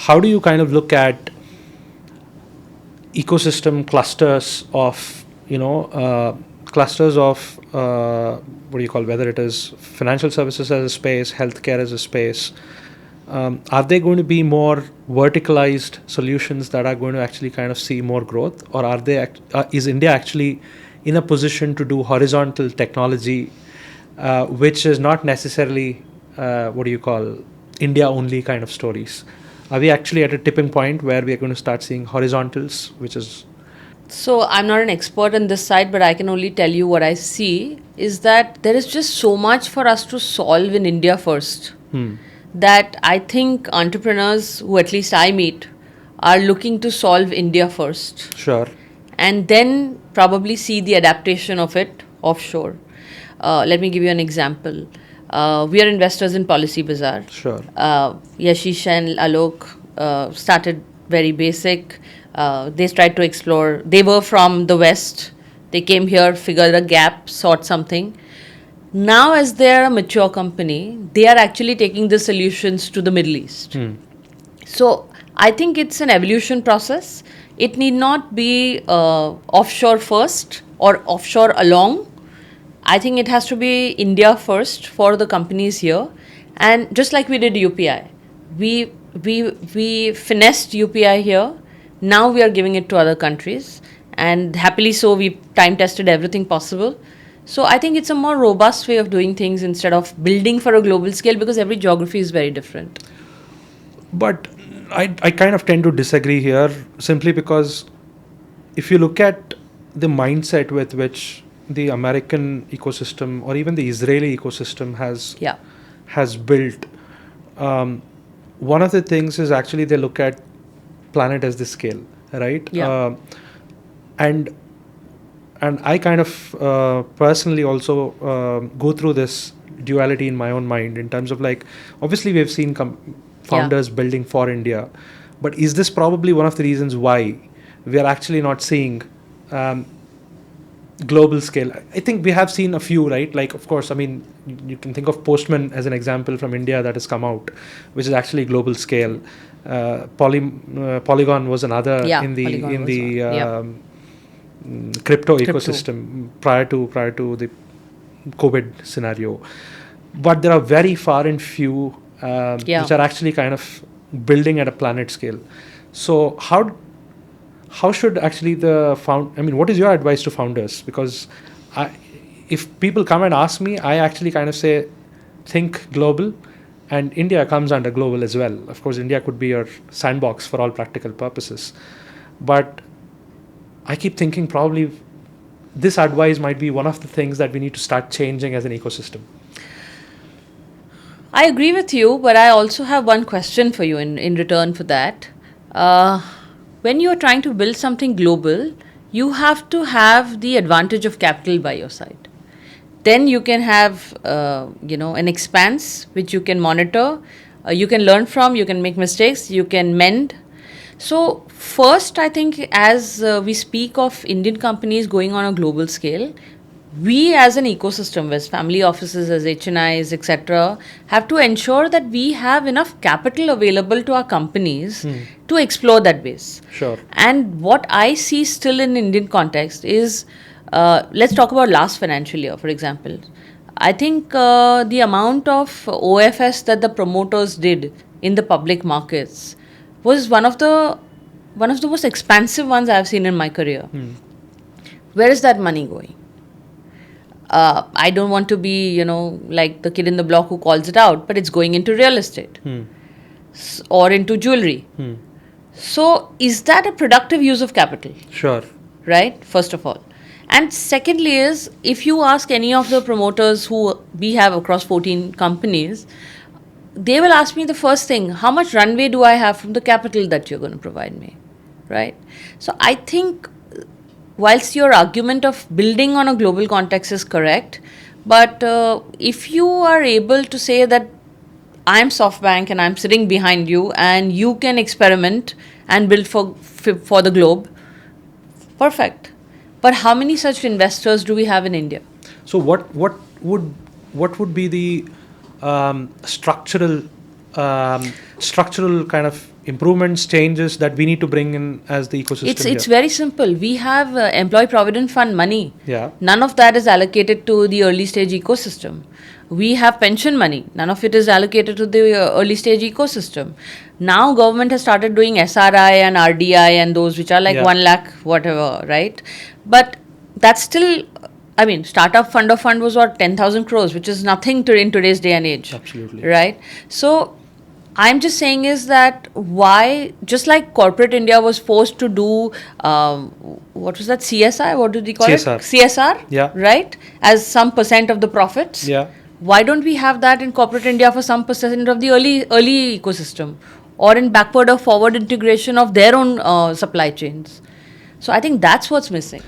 how do you kind of look at ecosystem clusters of, what do you call, whether it is financial services as a space, healthcare as a space? Are they going to be more verticalized solutions that are going to actually kind of see more growth, or is India actually in a position to do horizontal technology, which is not necessarily India only kind of stories? Are we actually at a tipping point where we are going to start seeing horizontals, which is... So I'm not an expert on this side, but I can only tell you what I see is that there is just so much for us to solve in India first. That I think entrepreneurs who at least I meet are looking to solve India first. Sure. And then probably see the adaptation of it offshore. Let me give you an example. We are investors in PolicyBazaar. Sure. Yashish and Alok started very basic. They tried to explore. They were from the West. They came here, figured a gap, sought something. Now, as they're a mature company, they are actually taking the solutions to the Middle East. So, I think it's an evolution process. It need not be offshore first or offshore along. I think it has to be India first for the companies here. And just like we did UPI, we finessed UPI here. Now we are giving it to other countries. And happily so, we time tested everything possible. So I think it's a more robust way of doing things instead of building for a global scale, because every geography is very different. But I kind of tend to disagree here, simply because if you look at the mindset with which the American ecosystem or even the Israeli ecosystem has built, one of the things is actually they look at planet as the scale, right? Yeah. And I kind of personally also go through this duality in my own mind in terms of, like, obviously we've seen founders building for India, but is this probably one of the reasons why we are actually not seeing global scale? I think we have seen a few, right? Like, of course, I mean, you can think of Postman as an example from India that has come out, which is actually global scale. Polygon was another in the crypto ecosystem prior to the COVID scenario. But there are very far and few which are actually kind of building at a planet scale. So how should actually what is your advice to founders? Because if people come and ask me, I actually kind of say, think global, and India comes under global as well. Of course, India could be your sandbox for all practical purposes. But I keep thinking probably this advice might be one of the things that we need to start changing as an ecosystem. I agree with you, but I also have one question for you in return for that. When you are trying to build something global, you have to have the advantage of capital by your side. Then you can have, an expanse which you can monitor, you can learn from, you can make mistakes, you can mend. So first, I think as we speak of Indian companies going on a global scale, we as an ecosystem, as family offices, as HNIs, etc., have to ensure that we have enough capital available to our companies to explore that base. Sure. And what I see still in Indian context is, let's talk about last financial year, for example. I think the amount of OFS that the promoters did in the public markets was one of the most expansive ones I've seen in my career. Where is that money going? I don't want to be, like the kid in the block who calls it out, but it's going into real estate or into jewelry. So is that a productive use of capital? Sure. Right, first of all. And secondly is, if you ask any of the promoters who we have across 14 companies, they will ask me the first thing, how much runway do I have from the capital that you're going to provide me, right? So I think whilst your argument of building on a global context is correct, but if you are able to say that I'm SoftBank and I'm sitting behind you and you can experiment and build for the globe, perfect. But how many such investors do we have in India? So what would be the structural structural kind of improvements, changes that we need to bring in as the ecosystem? It's very simple. We have employee provident fund money. Yeah. None of that is allocated to the early stage ecosystem. We have pension money. None of it is allocated to the early stage ecosystem. Now government has started doing SRI and RDI and those which are like 1 lakh whatever, right? But that's still, I mean, startup fund of fund was what, 10,000 crores, which is nothing in today's day and age. Absolutely. Right? So I'm just saying is that why, just like corporate India was forced to do, what was that, CSI? What did they call CSR. it? CSR. Yeah. Right? As some percent of the profits. Yeah. Why don't we have that in corporate India for some percent of the early ecosystem, or in backward or forward integration of their own supply chains? So I think that's what's missing.